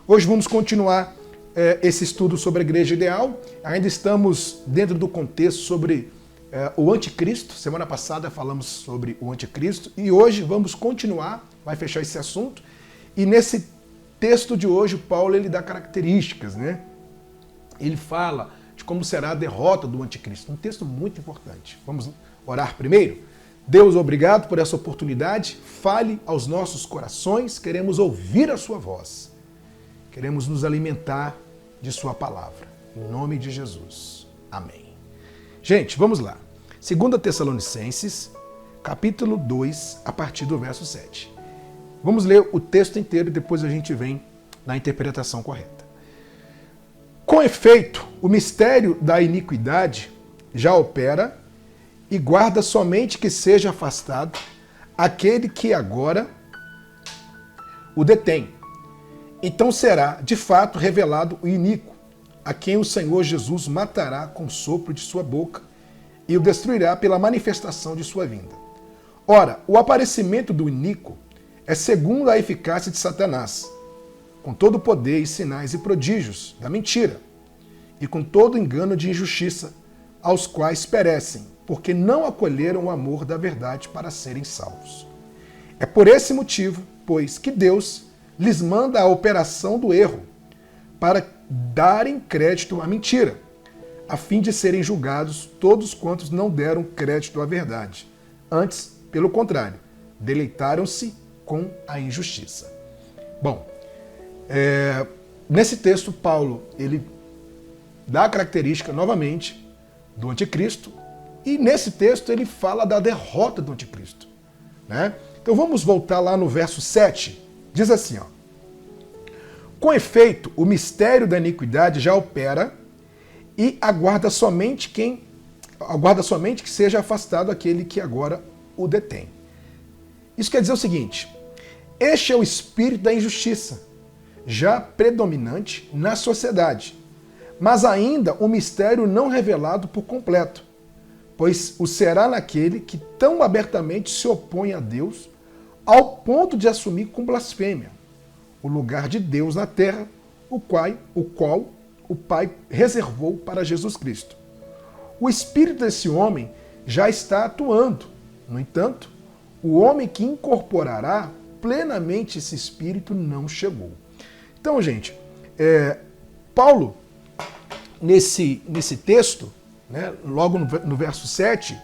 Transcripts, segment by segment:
Hoje vamos continuar esse estudo sobre a igreja ideal. Ainda estamos dentro do contexto sobre o anticristo. Semana passada falamos sobre o anticristo e hoje vamos continuar, vai fechar esse assunto. E nesse texto de hoje, Paulo ele dá características, né? Ele fala de como será a derrota do anticristo. Um texto muito importante. Vamos orar primeiro? Deus, obrigado por essa oportunidade. Fale aos nossos corações. Queremos ouvir a sua voz. Queremos nos alimentar de sua palavra. Em nome de Jesus. Amém. Gente, vamos lá. 2 Tessalonicenses, capítulo 2, a partir do verso 7. Vamos ler o texto inteiro e depois a gente vem na interpretação correta. Com efeito, o mistério da iniquidade já opera e guarda somente que seja afastado aquele que agora o detém. Então será, de fato, revelado o iníquo, a quem o Senhor Jesus matará com o sopro de sua boca e o destruirá pela manifestação de sua vinda. Ora, o aparecimento do iníquo é segundo a eficácia de Satanás, com todo o poder e sinais e prodígios da mentira, e com todo engano de injustiça, aos quais perecem, porque não acolheram o amor da verdade para serem salvos. É por esse motivo, pois, que Deus lhes manda a operação do erro, para darem crédito à mentira, a fim de serem julgados todos quantos não deram crédito à verdade. Antes, pelo contrário, deleitaram-se com a injustiça. Bom, nesse texto, Paulo ele dá a característica, novamente, do anticristo, e nesse texto ele fala da derrota do anticristo, né? Então vamos voltar lá no verso 7, diz assim, ó: com efeito, o mistério da iniquidade já opera e aguarda somente que seja afastado aquele que agora o detém. Isso quer dizer o seguinte: este é o espírito da injustiça, já predominante na sociedade, mas ainda um mistério não revelado por completo, pois o será naquele que tão abertamente se opõe a Deus, ao ponto de assumir com blasfêmia o lugar de Deus na terra, o qual o Pai reservou para Jesus Cristo. O espírito desse homem já está atuando. No entanto, o homem que incorporará plenamente esse espírito não chegou. Então, gente, Paulo, nesse texto, né, logo no verso 7,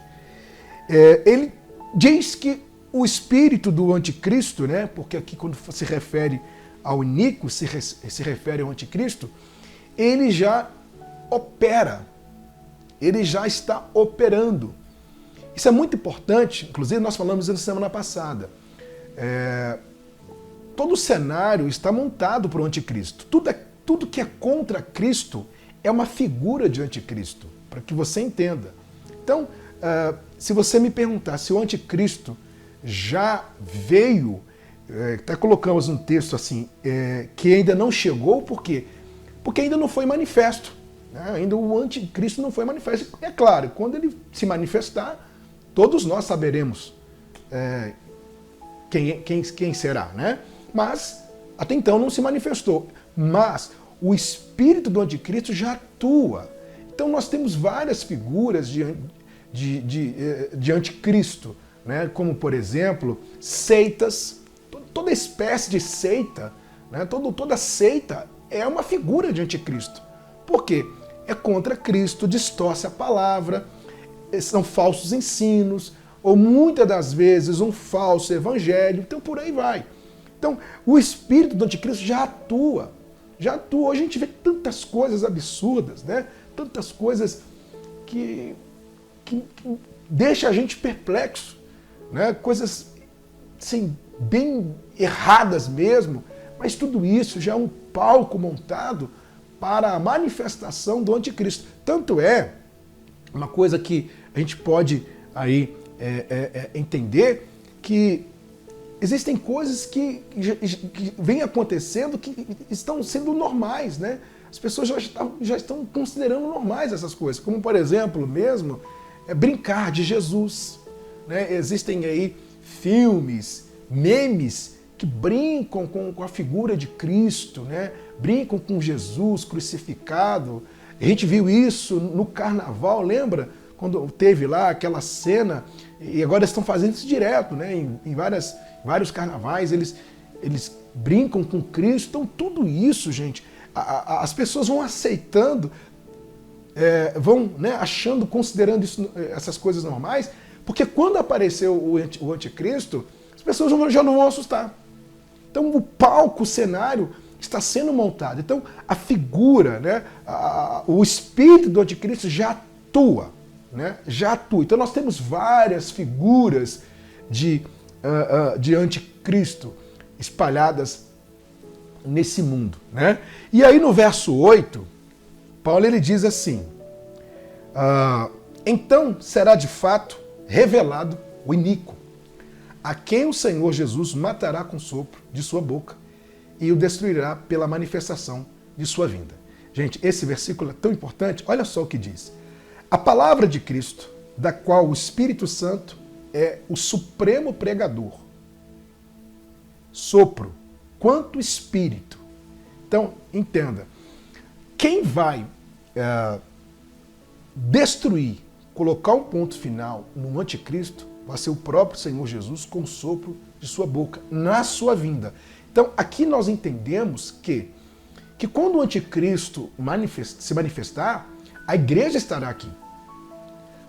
ele diz que o espírito do anticristo, né, porque aqui quando se refere ao iníquo, se refere ao anticristo, ele já opera, ele já está operando. Isso é muito importante, inclusive nós falamos isso na semana passada. Todo o cenário está montado para o anticristo. Tudo que é contra Cristo é uma figura de anticristo, para que você entenda. Então, se você me perguntar se o anticristo já veio, até colocamos um texto assim, que ainda não chegou, por quê? Porque ainda não foi manifesto, né? Ainda o anticristo não foi manifesto. É claro, quando ele se manifestar, todos nós saberemos quem será, né? Mas até então não se manifestou. Mas o espírito do anticristo já atua. Então nós temos várias figuras de anticristo, né? Como, por exemplo, seitas. Toda espécie de seita, né? Toda seita é uma figura de anticristo. Por quê? É contra Cristo, distorce a palavra, são falsos ensinos, ou muitas das vezes um falso evangelho, então por aí vai. Então, o espírito do anticristo já atua. Hoje a gente vê tantas coisas absurdas, né? Tantas coisas que deixam a gente perplexo, né? Coisas assim, bem erradas mesmo, mas tudo isso já é um palco montado para a manifestação do anticristo. Tanto é uma coisa que a gente pode aí entender que existem coisas que vêm acontecendo que estão sendo normais, né? As pessoas já estão considerando normais essas coisas, como por exemplo mesmo brincar de Jesus, né? Existem aí filmes, memes que brincam com a figura de Cristo, né? Brincam com Jesus crucificado. A gente viu isso no carnaval, lembra? Quando teve lá aquela cena, e agora estão fazendo isso direto, né? Em vários carnavais, eles brincam com Cristo. Então tudo isso, gente, as pessoas vão aceitando, vão, né, achando, considerando essas coisas normais, porque quando apareceu o anticristo, as pessoas já não vão assustar. Então o palco, o cenário está sendo montado. Então a figura, né, o espírito do anticristo já atua, né? Já atua. Então nós temos várias figuras de anticristo espalhadas nesse mundo, né? E aí no verso 8, Paulo ele diz assim: então será de fato revelado o iníquo, a quem o Senhor Jesus matará com sopro de sua boca e o destruirá pela manifestação de sua vinda. Gente, esse versículo é tão importante. Olha só o que diz: a palavra de Cristo, da qual o Espírito Santo é o supremo pregador, sopro, quanto espírito. Então, entenda, quem vai destruir, colocar um ponto final no anticristo, vai ser o próprio Senhor Jesus com o sopro de sua boca, na sua vinda. Então, aqui nós entendemos que quando o anticristo se manifestar, a igreja estará aqui.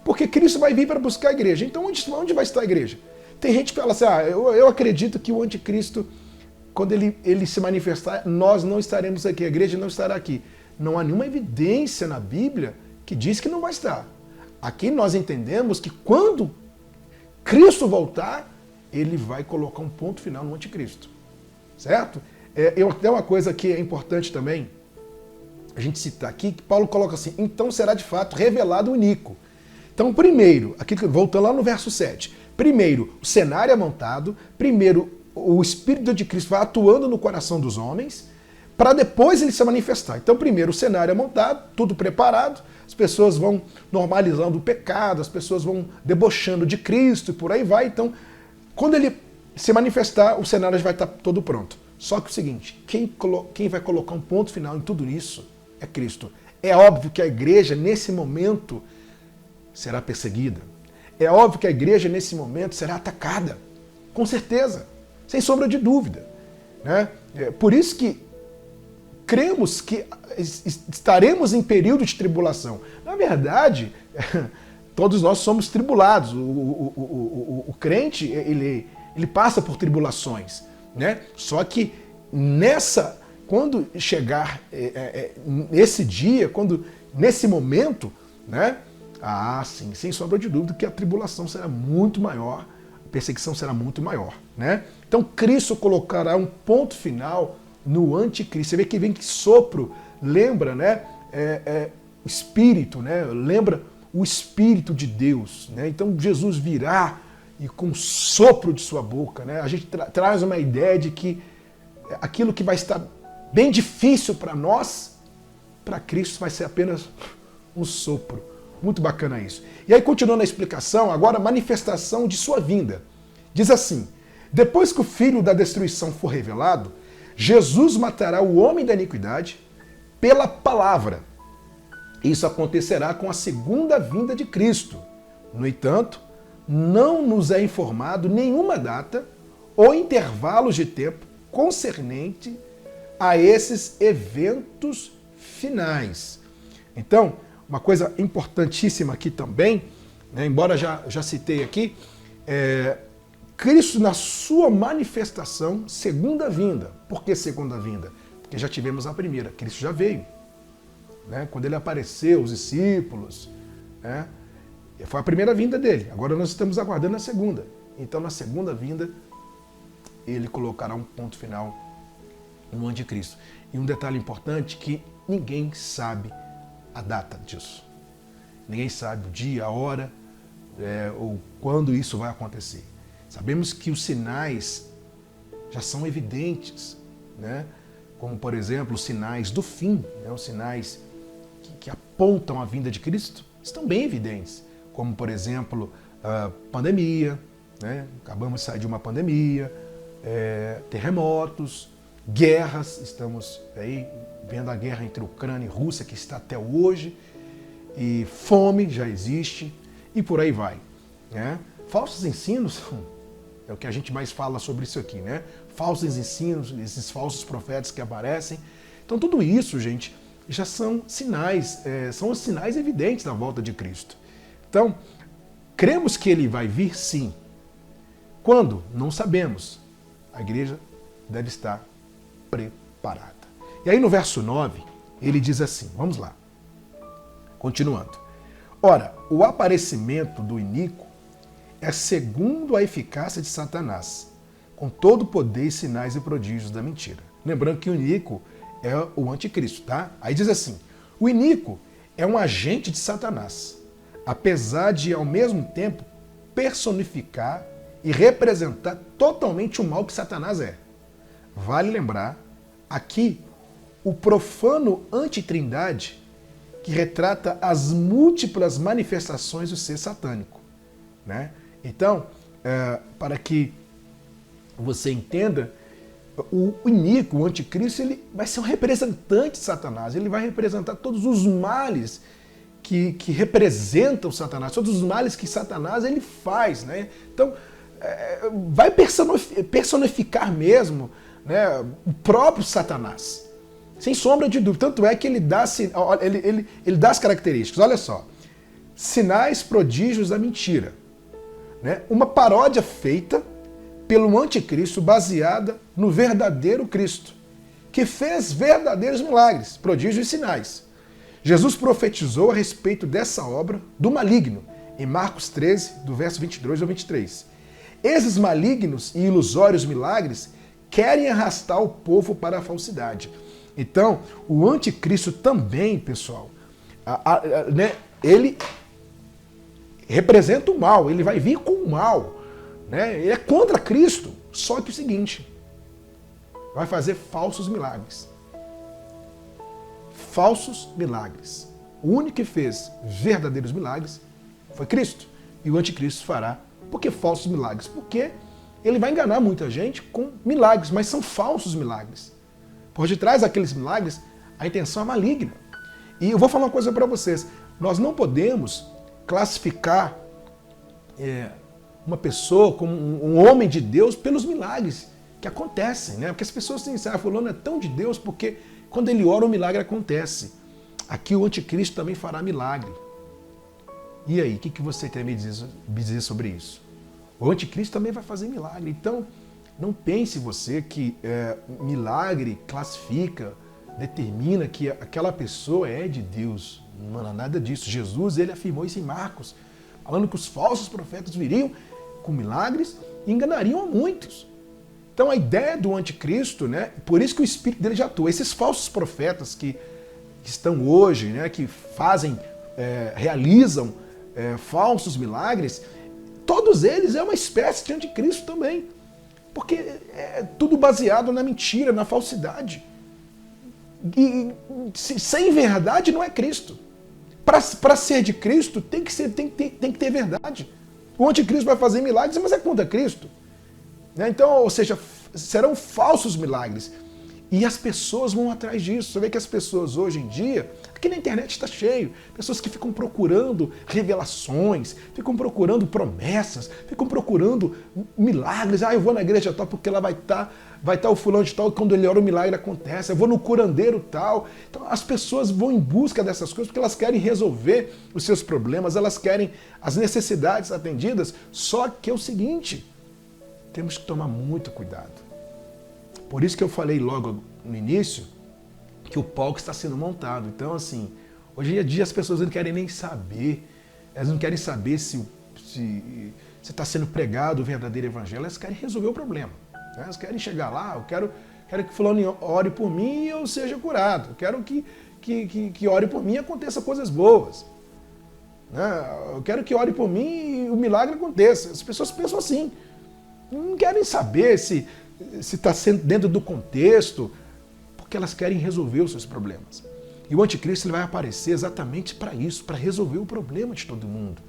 Porque Cristo vai vir para buscar a igreja. Então, onde vai estar a igreja? Tem gente que fala assim, eu acredito que o anticristo, quando ele se manifestar, nós não estaremos aqui, a igreja não estará aqui. Não há nenhuma evidência na Bíblia que diz que não vai estar. Aqui nós entendemos que quando Cristo voltar, ele vai colocar um ponto final no anticristo. Certo? Tem uma coisa que é importante também a gente citar aqui, que Paulo coloca assim: então será de fato revelado o iníquo. Então, primeiro, aqui voltando lá no verso 7, primeiro o cenário é montado, primeiro o Espírito de Cristo vai atuando no coração dos homens, para depois ele se manifestar. Então, primeiro o cenário é montado, tudo preparado, as pessoas vão normalizando o pecado, as pessoas vão debochando de Cristo e por aí vai. Então, quando ele se manifestar, o cenário já vai estar todo pronto. Só que é o seguinte, quem vai colocar um ponto final em tudo isso é Cristo. É óbvio que a igreja, nesse momento, será perseguida. É óbvio que a igreja, nesse momento, será atacada. Com certeza. Sem sombra de dúvida. Né? Por isso que cremos que estaremos em período de tribulação. Na verdade, todos nós somos tribulados. O crente, ele passa por tribulações, né? Só que quando chegar esse dia, nesse momento, né? Sim, sem sombra de dúvida que a tribulação será muito maior, a perseguição será muito maior, né? Então Cristo colocará um ponto final no anticristo. Você vê que vem que sopro lembra, né? Espírito, né? Lembra o Espírito de Deus, né? Então Jesus virá e com o sopro de sua boca, né? A gente traz uma ideia de que aquilo que vai estar bem difícil para nós, para Cristo vai ser apenas um sopro. Muito bacana isso. E aí, continuando a explicação, agora a manifestação de sua vinda. Diz assim: depois que o filho da destruição for revelado, Jesus matará o homem da iniquidade pela palavra. Isso acontecerá com a segunda vinda de Cristo. No entanto, não nos é informado nenhuma data ou intervalos de tempo concernente a esses eventos finais. Então, uma coisa importantíssima aqui também, né, embora já citei aqui, Cristo na sua manifestação, segunda vinda. Por que segunda vinda? Porque já tivemos a primeira, Cristo já veio. Né? Quando ele apareceu, os discípulos, né? Foi a primeira vinda dele. Agora nós estamos aguardando a segunda. Então, na segunda vinda, ele colocará um ponto final no anticristo. E um detalhe importante que ninguém sabe a data disso. Ninguém sabe o dia, a hora, ou quando isso vai acontecer. Sabemos que os sinais já são evidentes, né? Como, por exemplo, os sinais do fim, né? Os sinais que apontam a vinda de Cristo, estão bem evidentes. Como, por exemplo, a pandemia, né? Acabamos de sair de uma pandemia, terremotos, guerras, estamos aí vendo a guerra entre Ucrânia e Rússia, que está até hoje, e fome já existe, e por aí vai. Né? Falsos ensinos, é o que a gente mais fala sobre isso aqui, né? Falsos ensinos, esses falsos profetas que aparecem. Então tudo isso, gente, já são sinais, são os sinais evidentes da volta de Cristo. Então, cremos que ele vai vir sim. Quando? Não sabemos. A igreja deve estar preparada. E aí no verso 9, ele diz assim, vamos lá, continuando. Ora, o aparecimento do iníquo é segundo a eficácia de Satanás, com todo o poder e sinais e prodígios da mentira. Lembrando que o iníquo é o anticristo, tá? Aí diz assim, o iníquo é um agente de Satanás, apesar de, ao mesmo tempo, personificar e representar totalmente o mal que Satanás é. Vale lembrar, aqui, o profano antitrindade, que retrata as múltiplas manifestações do ser satânico. Né? Então, para que você entenda, o iníquo, o anticristo, ele vai ser um representante de Satanás, ele vai representar todos os males que representam Satanás, todos os males que Satanás ele faz. Né? Então, vai personificar mesmo, né, o próprio Satanás, sem sombra de dúvida. Tanto é que ele dá as características, olha só, sinais, prodígios da mentira. Né? Uma paródia feita pelo anticristo baseada no verdadeiro Cristo, que fez verdadeiros milagres, prodígios e sinais. Jesus profetizou a respeito dessa obra do maligno, em Marcos 13, do verso 22 ao 23. Esses malignos e ilusórios milagres querem arrastar o povo para a falsidade. Então, o anticristo também, pessoal, né, ele representa o mal, ele vai vir com o mal. Né? Ele é contra Cristo, só que o seguinte, vai fazer falsos milagres. Falsos milagres. O único que fez verdadeiros milagres foi Cristo. E o anticristo fará. Por que falsos milagres? Porque ele vai enganar muita gente com milagres, mas são falsos milagres. Por detrás daqueles milagres, a intenção é maligna. E eu vou falar uma coisa para vocês. Nós não podemos classificar uma pessoa como um homem de Deus pelos milagres que acontecem, né? Porque as pessoas dizem, fulano é tão de Deus porque quando ele ora o milagre acontece. Aqui o anticristo também fará milagre. E aí, o que você tem a me dizer sobre isso? O anticristo também vai fazer milagre. Então, não pense você que milagre classifica, determina que aquela pessoa é de Deus. Não há nada disso. Jesus, ele afirmou isso em Marcos, falando que os falsos profetas viriam com milagres e enganariam a muitos. Então a ideia do anticristo, né, por isso que o espírito dele já atua. Esses falsos profetas que estão hoje, né, que fazem, realizam falsos milagres, todos eles é uma espécie de anticristo também. Porque é tudo baseado na mentira, na falsidade. E sem verdade não é Cristo. Para ser de Cristo tem que ter verdade. O anticristo vai fazer milagres, mas é contra Cristo. Né? Então, ou seja, serão falsos milagres. E as pessoas vão atrás disso. Você vê que as pessoas hoje em dia, aqui na internet está cheio, pessoas que ficam procurando revelações, ficam procurando promessas, ficam procurando milagres. Eu vou na igreja tal porque lá vai estar o fulano de tal, e quando ele ora o milagre acontece. Eu vou no curandeiro tal. Então as pessoas vão em busca dessas coisas porque elas querem resolver os seus problemas, elas querem as necessidades atendidas. Só que é o seguinte, temos que tomar muito cuidado. Por isso que eu falei logo no início que o palco está sendo montado. Então, assim, hoje em dia as pessoas não querem nem saber, elas não querem saber se está sendo pregado o verdadeiro evangelho, elas querem resolver o problema. Né? Elas querem chegar lá, eu quero que fulano ore por mim e eu seja curado. Eu quero que ore por mim e aconteça coisas boas. Né? Eu quero que ore por mim e o milagre aconteça. As pessoas pensam assim. Não querem saber se está sendo dentro do contexto, porque elas querem resolver os seus problemas. E o anticristo ele vai aparecer exatamente para isso, para resolver o problema de todo mundo,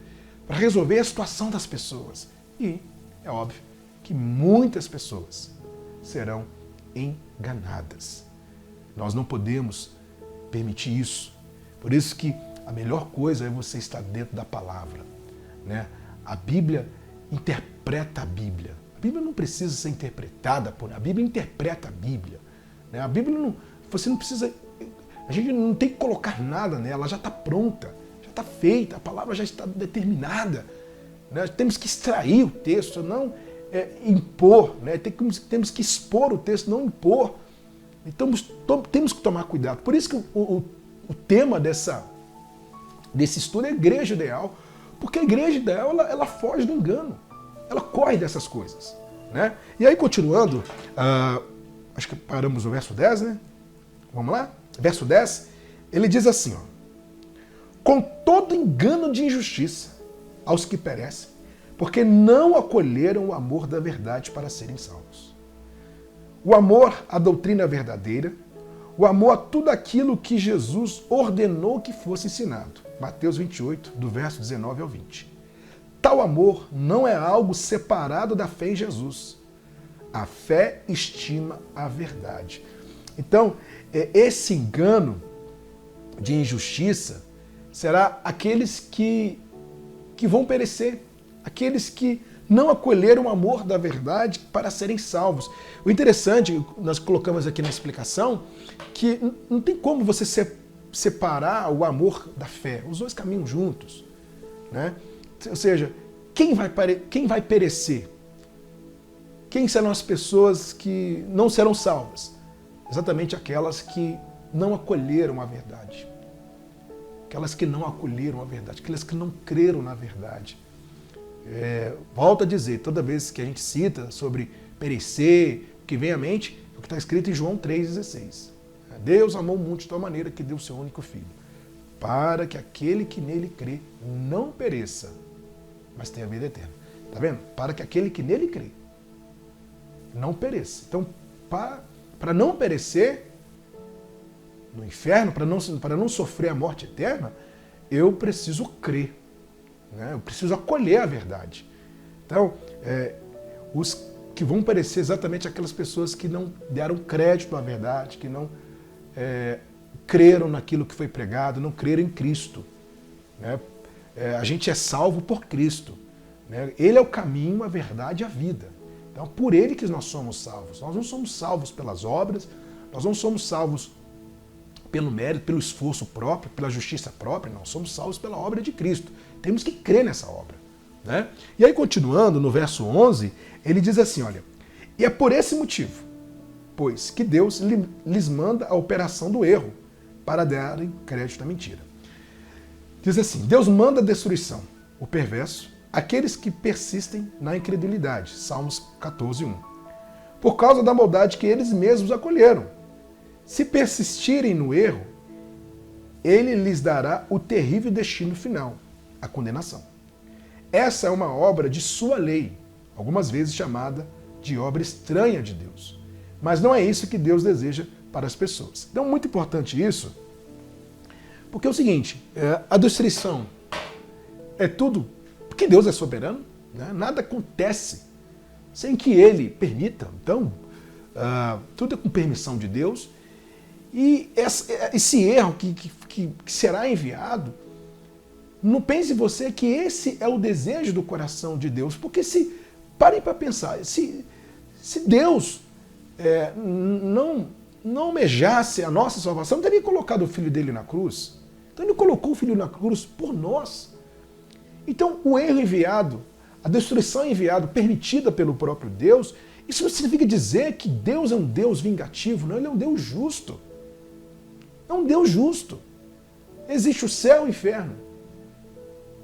para resolver a situação das pessoas. E é óbvio que muitas pessoas serão enganadas. Nós não podemos permitir isso. Por isso que a melhor coisa é você estar dentro da palavra, né? A Bíblia interpreta a Bíblia. A Bíblia não precisa ser interpretada por... A Bíblia interpreta a Bíblia, né? A Bíblia não... Você não precisa... A gente não tem que colocar nada nela, ela já está pronta, já está feita, a palavra já está determinada, né? Temos que extrair o texto, não impor, né? Temos que expor o texto, não impor. Então temos que tomar cuidado. Por isso que o tema desse estudo é a igreja ideal, porque a igreja ideal ela foge do engano, ela corre dessas coisas, né? E aí, continuando, acho que paramos no verso 10, né? Vamos lá? Verso 10, ele diz assim, ó, com todo engano de injustiça aos que perecem, porque não acolheram o amor da verdade para serem salvos. O amor à doutrina verdadeira, o amor a tudo aquilo que Jesus ordenou que fosse ensinado. Mateus 28, do verso 19 ao 20. Tal amor não é algo separado da fé em Jesus. A fé estima a verdade. Então, esse engano de injustiça será aqueles que vão perecer, aqueles que não acolheram o amor da verdade para serem salvos. O interessante, nós colocamos aqui na explicação, que não tem como você separar o amor da fé. Os dois caminham juntos, né? Ou seja, quem vai perecer? Quem serão as pessoas que não serão salvas? Exatamente aquelas que não acolheram a verdade. Aquelas que não acolheram a verdade, aquelas que não creram na verdade. Volto a dizer, toda vez que a gente cita sobre perecer, o que vem à mente é o que está escrito em João 3,16. Deus amou o mundo de tal maneira que deu o seu único filho, para que aquele que nele crê não pereça, mas tenha vida eterna. Tá vendo? Para que aquele que nele crê não pereça. Então, para não perecer no inferno, para não sofrer a morte eterna, eu preciso crer, né? Eu preciso acolher a verdade. Então, os que vão perecer exatamente aquelas pessoas que não deram crédito à verdade, que não creram naquilo que foi pregado, não creram em Cristo, né? A gente é salvo por Cristo, né? Ele é o caminho, a verdade e a vida. Então, por Ele que nós somos salvos. Nós não somos salvos pelas obras, nós não somos salvos pelo mérito, pelo esforço próprio, pela justiça própria, nós somos salvos pela obra de Cristo. Temos que crer nessa obra, né? E aí, continuando, no verso 11, ele diz assim, olha, e é por esse motivo, pois que Deus lhes manda a operação do erro, para darem crédito à mentira. Diz assim, Deus manda a destruição, o perverso, aqueles que persistem na incredulidade. Salmos 14:1. Por causa da maldade que eles mesmos acolheram. Se persistirem no erro, ele lhes dará o terrível destino final, a condenação. Essa é uma obra de sua lei, algumas vezes chamada de obra estranha de Deus. Mas não é isso que Deus deseja para as pessoas. Então, muito importante isso, porque é o seguinte, a destruição é tudo, porque Deus é soberano, né? Nada acontece sem que Ele permita. Então, tudo é com permissão de Deus. E esse erro que será enviado, não pense você que esse é o desejo do coração de Deus, porque parem para pensar, se Deus não almejasse a nossa salvação, não teria colocado o Filho dele na cruz. Então Ele colocou o Filho na cruz por nós. Então o erro enviado, a destruição enviada, permitida pelo próprio Deus, isso não significa dizer que Deus é um Deus vingativo, não, Ele é um Deus justo. É um Deus justo. Existe o céu e o inferno.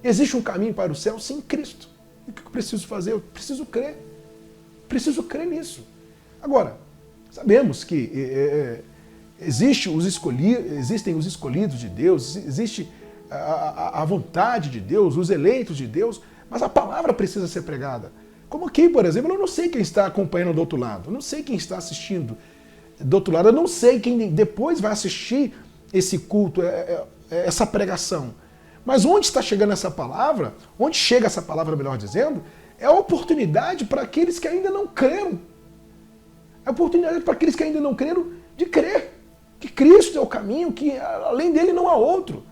Existe um caminho para o céu sem Cristo. E o que eu preciso fazer? Eu preciso crer. Preciso crer nisso. Agora, sabemos que existem os escolhidos de Deus, existe a vontade de Deus, os eleitos de Deus, mas a palavra precisa ser pregada. Como aqui, por exemplo, eu não sei quem está acompanhando do outro lado, eu não sei quem está assistindo do outro lado, eu não sei quem depois vai assistir esse culto, essa pregação. Mas onde está chegando essa palavra, onde chega essa palavra, melhor dizendo, é a oportunidade para aqueles que ainda não creram. A oportunidade para aqueles que ainda não creram de crer. Que Cristo é o caminho, que além dele não há outro.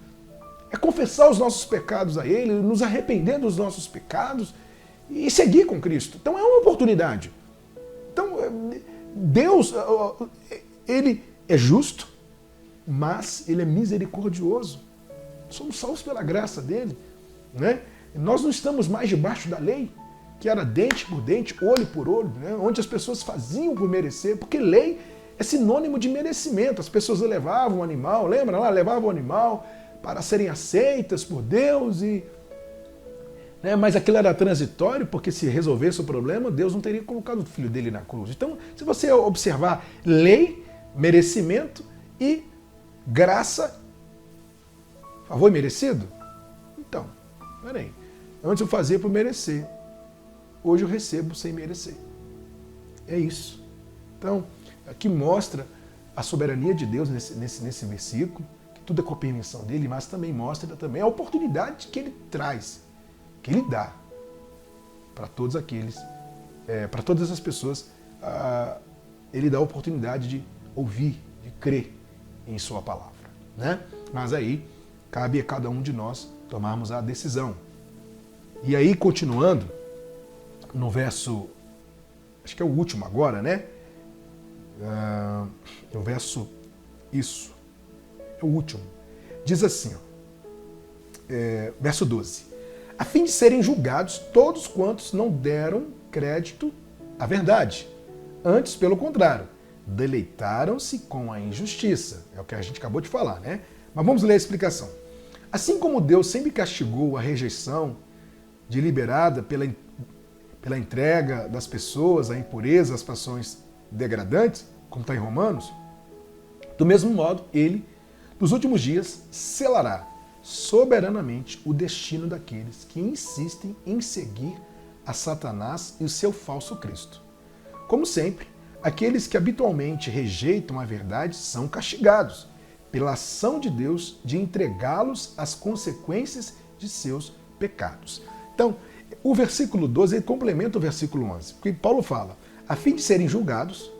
É confessar os nossos pecados a Ele, nos arrepender dos nossos pecados e seguir com Cristo. Então é uma oportunidade. Então, Deus, Ele é justo, mas Ele é misericordioso. Somos salvos pela graça dEle. Né? Nós não estamos mais debaixo da lei, que era dente por dente, olho por olho, né? Onde as pessoas faziam por merecer, porque lei é sinônimo de merecimento. As pessoas levavam o animal, lembra lá? Levavam o animal para serem aceitas por Deus, né? Mas aquilo era transitório, porque se resolvesse o problema, Deus não teria colocado o filho dele na cruz. Então, se você observar lei, merecimento e graça, favor merecido? Então, peraí. Antes eu fazia por merecer. Hoje eu recebo sem merecer. É isso. Então, aqui mostra a soberania de Deus nesse versículo, que tudo é com a permissão dele, mas também mostra também a oportunidade que ele traz, que ele dá para todos aqueles, para todas as pessoas, ele dá a oportunidade de ouvir, de crer em sua palavra. Né? Mas aí, cabe a cada um de nós tomarmos a decisão. E aí, continuando, no verso, acho que é o último agora, né? No verso, isso, é o último. Diz assim, verso 12. A fim de serem julgados todos quantos não deram crédito à verdade. Antes, pelo contrário, deleitaram-se com a injustiça. É o que a gente acabou de falar, né? Mas vamos ler a explicação. Assim como Deus sempre castigou a rejeição deliberada pela entrega das pessoas à impureza, às paixões degradantes, como está em Romanos, do mesmo modo, ele, nos últimos dias, selará soberanamente o destino daqueles que insistem em seguir a Satanás e o seu falso Cristo. Como sempre, aqueles que habitualmente rejeitam a verdade são castigados pela ação de Deus de entregá-los às consequências de seus pecados. Então, o versículo 12 ele complementa o versículo 11, porque Paulo fala, a fim de serem julgados,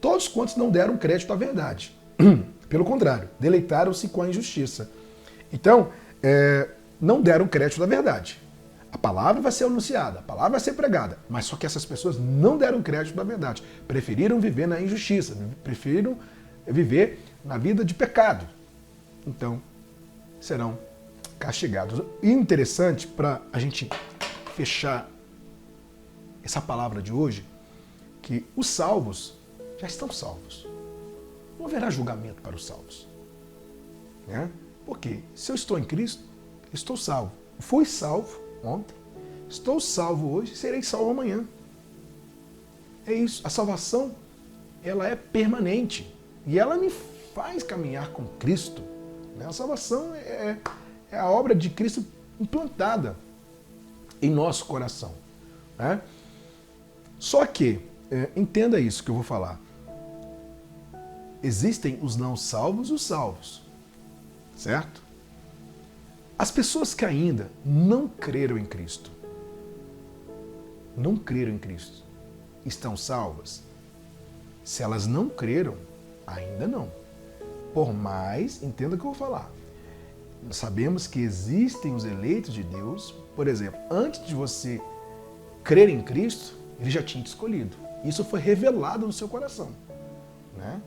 todos quantos não deram crédito à verdade. Pelo contrário, deleitaram-se com a injustiça. Então, não deram crédito à verdade. A palavra vai ser anunciada, a palavra vai ser pregada, mas só que essas pessoas não deram crédito à verdade. Preferiram viver na injustiça, preferiram viver na vida de pecado. Então, serão castigados. E interessante, para a gente fechar essa palavra de hoje, que os salvos já estão salvos. Não haverá julgamento para os salvos. Né? Porque se eu estou em Cristo, estou salvo. Fui salvo ontem, estou salvo hoje, serei salvo amanhã. É isso. A salvação, ela é permanente. E ela me faz caminhar com Cristo. Né? A salvação é a obra de Cristo implantada em nosso coração. Né? Só que, entenda isso que eu vou falar. Existem os não salvos e os salvos. Certo? As pessoas que ainda não creram em Cristo, estão salvas? Se elas não creram, ainda não. Por mais, entenda o que eu vou falar. Nós sabemos que existem os eleitos de Deus. Por exemplo, antes de você crer em Cristo, Ele já tinha te escolhido. Isso foi revelado no seu coração. Né?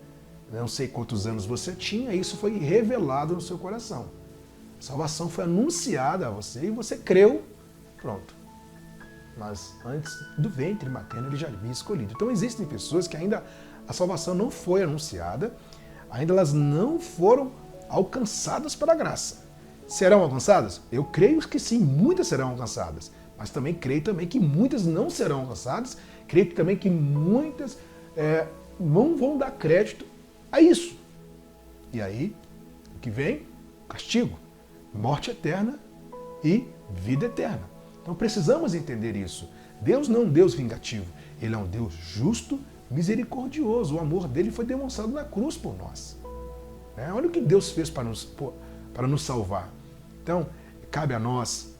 Não sei quantos anos você tinha, isso foi revelado no seu coração. A salvação foi anunciada a você e você creu, pronto. Mas antes do ventre materno Ele já havia escolhido. Então existem pessoas que ainda a salvação não foi anunciada, ainda elas não foram alcançadas pela graça. Serão alcançadas? Eu creio que sim, muitas serão alcançadas. Mas também creio também que muitas não serão alcançadas. Creio também que muitas não vão dar crédito a isso. E aí, o que vem? Castigo, morte eterna e vida eterna. Então precisamos entender isso. Deus não é um Deus vingativo. Ele é um Deus justo, misericordioso. O amor dele foi demonstrado na cruz por nós. Olha o que Deus fez para nos salvar. Então, cabe a nós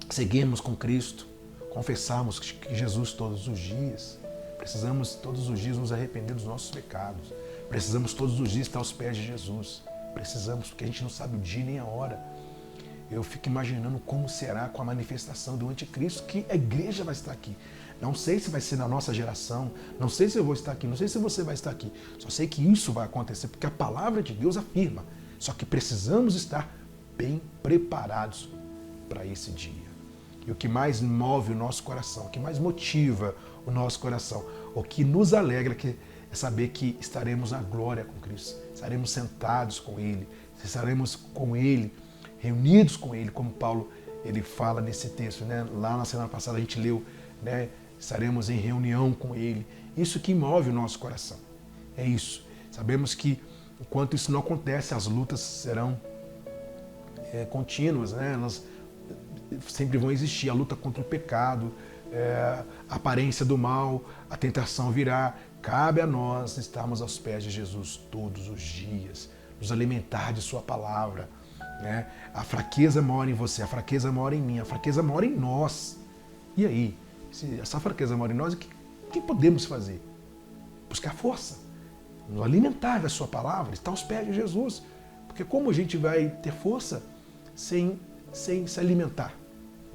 seguirmos com Cristo, confessarmos que Jesus todos os dias. Precisamos todos os dias nos arrepender dos nossos pecados. Precisamos todos os dias estar aos pés de Jesus. Precisamos, porque a gente não sabe o dia nem a hora. Eu fico imaginando como será com a manifestação do anticristo, que a igreja vai estar aqui. Não sei se vai ser na nossa geração, não sei se eu vou estar aqui, não sei se você vai estar aqui. Só sei que isso vai acontecer, porque a palavra de Deus afirma. Só que precisamos estar bem preparados para esse dia. E o que mais move o nosso coração, o que mais motiva o nosso coração, o que nos alegra é saber que estaremos na glória com Cristo, estaremos sentados com Ele, estaremos com Ele, reunidos com Ele, como Paulo ele fala nesse texto, né? Lá na semana passada a gente leu, né? Estaremos em reunião com Ele. Isso que move o nosso coração. É isso. Sabemos que enquanto isso não acontece, as lutas serão contínuas, né? Elas sempre vão existir. A luta contra o pecado, a aparência do mal, a tentação virá. Cabe a nós estarmos aos pés de Jesus todos os dias, nos alimentar de Sua palavra. Né? A fraqueza mora em você, a fraqueza mora em mim, a fraqueza mora em nós. E aí? Se essa fraqueza mora em nós, o que podemos fazer? Buscar força, nos alimentar da Sua palavra, estar aos pés de Jesus. Porque como a gente vai ter força sem se alimentar?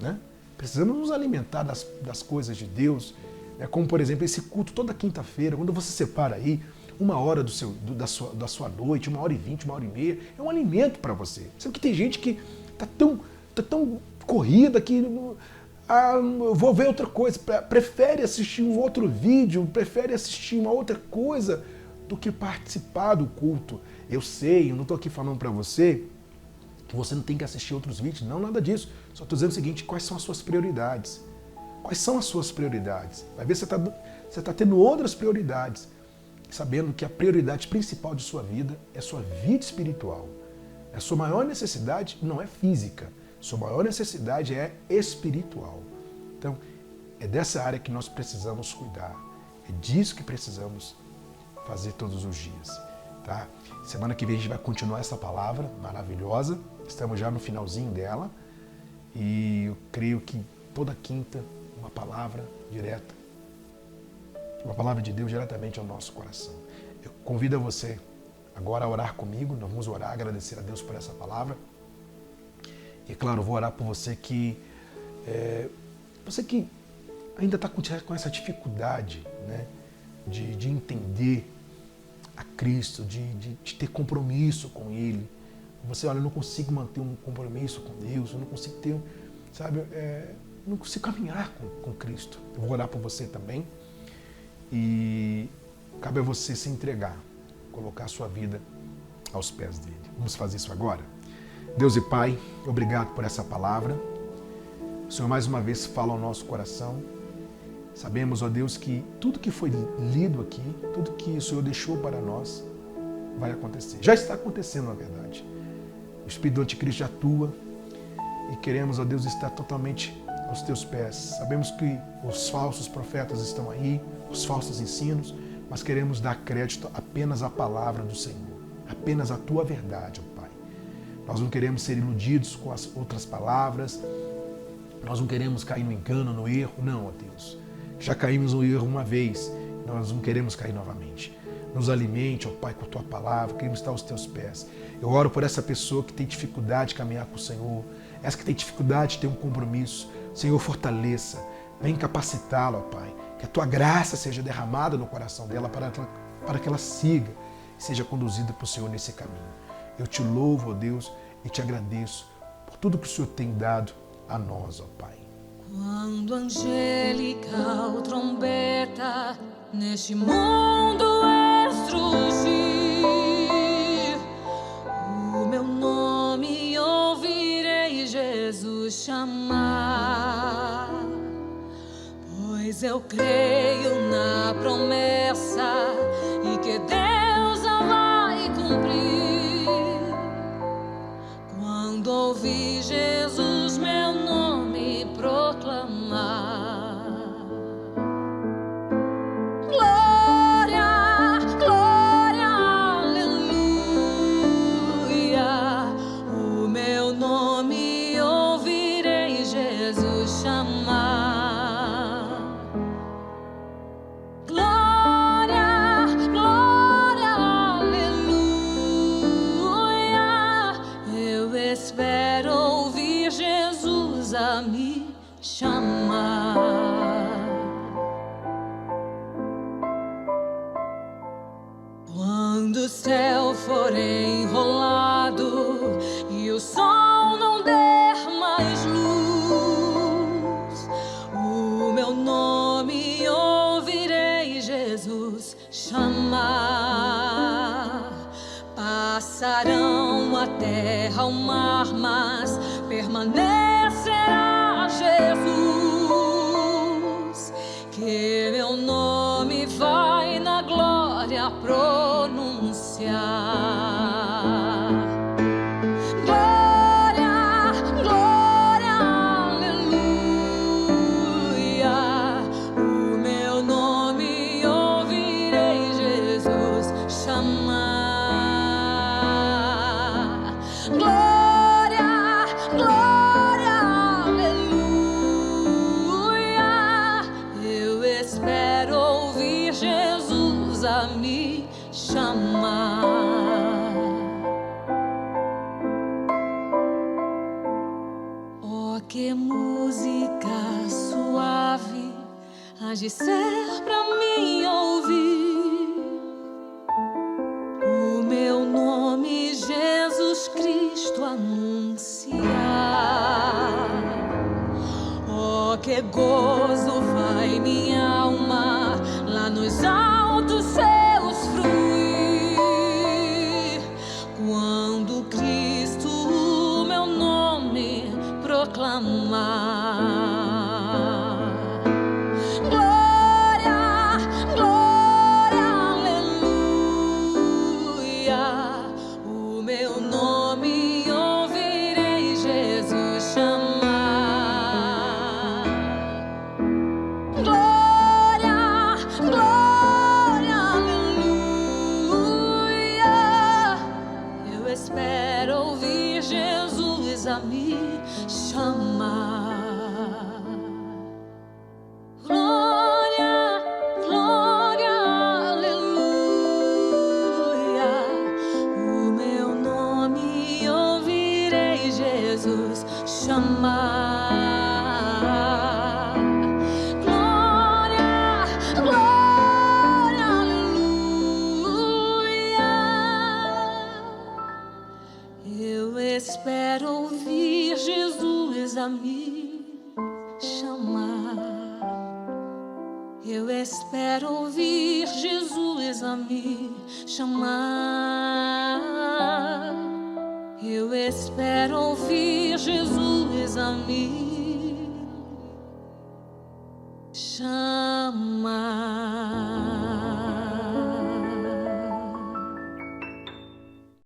Né? Precisamos nos alimentar das coisas de Deus, né? Como, por exemplo, esse culto toda quinta-feira, quando você separa aí 1 hora da sua noite, 1h20, 1h30, é um alimento para você. Sabe que tem gente que tá tão corrida que vou ver outra coisa, prefere assistir um outro vídeo, prefere assistir uma outra coisa do que participar do culto. Eu sei, eu não estou aqui falando para você que você não tem que assistir outros vídeos, não, nada disso. Só estou dizendo o seguinte, quais são as suas prioridades? Quais são as suas prioridades? Vai ver se você está tendo outras prioridades, sabendo que a prioridade principal de sua vida é sua vida espiritual. A sua maior necessidade não é física, sua maior necessidade é espiritual. Então, é dessa área que nós precisamos cuidar. É disso que precisamos fazer todos os dias. Tá? Semana que vem a gente vai continuar essa palavra maravilhosa. Estamos já no finalzinho dela. E eu creio que toda quinta, uma palavra direta, uma palavra de Deus diretamente ao nosso coração. Eu convido você agora a orar comigo. Nós vamos orar, agradecer a Deus por essa palavra. E claro, eu vou orar por você que ainda está com essa dificuldade, né, de entender a Cristo, de ter compromisso com Ele. Você, olha, eu não consigo manter um compromisso com Deus, eu não consigo ter, não consigo caminhar com Cristo. Eu vou orar por você também. E cabe a você se entregar, colocar a sua vida aos pés dele. Vamos fazer isso agora? Deus e Pai, obrigado por essa palavra. O Senhor mais uma vez fala ao nosso coração. Sabemos, ó Deus, que tudo que foi lido aqui, tudo que o Senhor deixou para nós, vai acontecer. Já está acontecendo, na verdade. O Espírito do Anticristo já atua e queremos, ó Deus, estar totalmente aos teus pés. Sabemos que os falsos profetas estão aí, os falsos ensinos, mas queremos dar crédito apenas à palavra do Senhor, apenas à tua verdade, ó Pai. Nós não queremos ser iludidos com as outras palavras, nós não queremos cair no engano, no erro, não, ó Deus. Já caímos no erro uma vez, nós não queremos cair novamente. Nos alimente, ó Pai, com a tua palavra, queremos estar aos teus pés. Eu oro por essa pessoa que tem dificuldade de caminhar com o Senhor, essa que tem dificuldade de ter um compromisso. Senhor, fortaleça, vem capacitá-la, ó Pai. Que a tua graça seja derramada no coração dela para que ela siga e seja conduzida por Senhor nesse caminho. Eu te louvo, ó Deus, e te agradeço por tudo que o Senhor tem dado a nós, ó Pai. Quando angelical trombeta neste mundo estrugir, o meu nome ouvirei Jesus chamar, pois eu creio na promessa e que Deus a vai cumprir. Quando ouvi Jesus meu nome proclamar, glória, glória, aleluia, o meu nome ouvirei Jesus chamar. Glória, chamar. Quando o céu for enrolado e o sol não der mais luz, o meu nome ouvirei Jesus chamar. Passarão a terra, o mar, mas permanecerá Jesus, que meu nome vai na glória pronunciar. Glória, glória, aleluia. O meu nome ouvirei Jesus chamar. Glória, glória, aleluia. Eu espero ouvir Jesus a me chamar. Oh, que música suave há de ser pra mim ouvir o meu nome Jesus Cristo anunciar. Oh, que gozo vai minha alma lá nos altos céus fruir, quando Cristo o meu nome proclamar. Glória, glória, aleluia. O meu nome ouvirei Jesus chamar. Glória, glória, aleluia. Eu espero ouvir Jesus a me chamar. Glória, glória, aleluia. O meu nome ouvirei Jesus chamar. Glória, glória, aleluia. Eu espero ouvir Jesus a me chamar. Eu espero ouvir Jesus a me chamar. Eu espero ouvir Jesus a me chamar.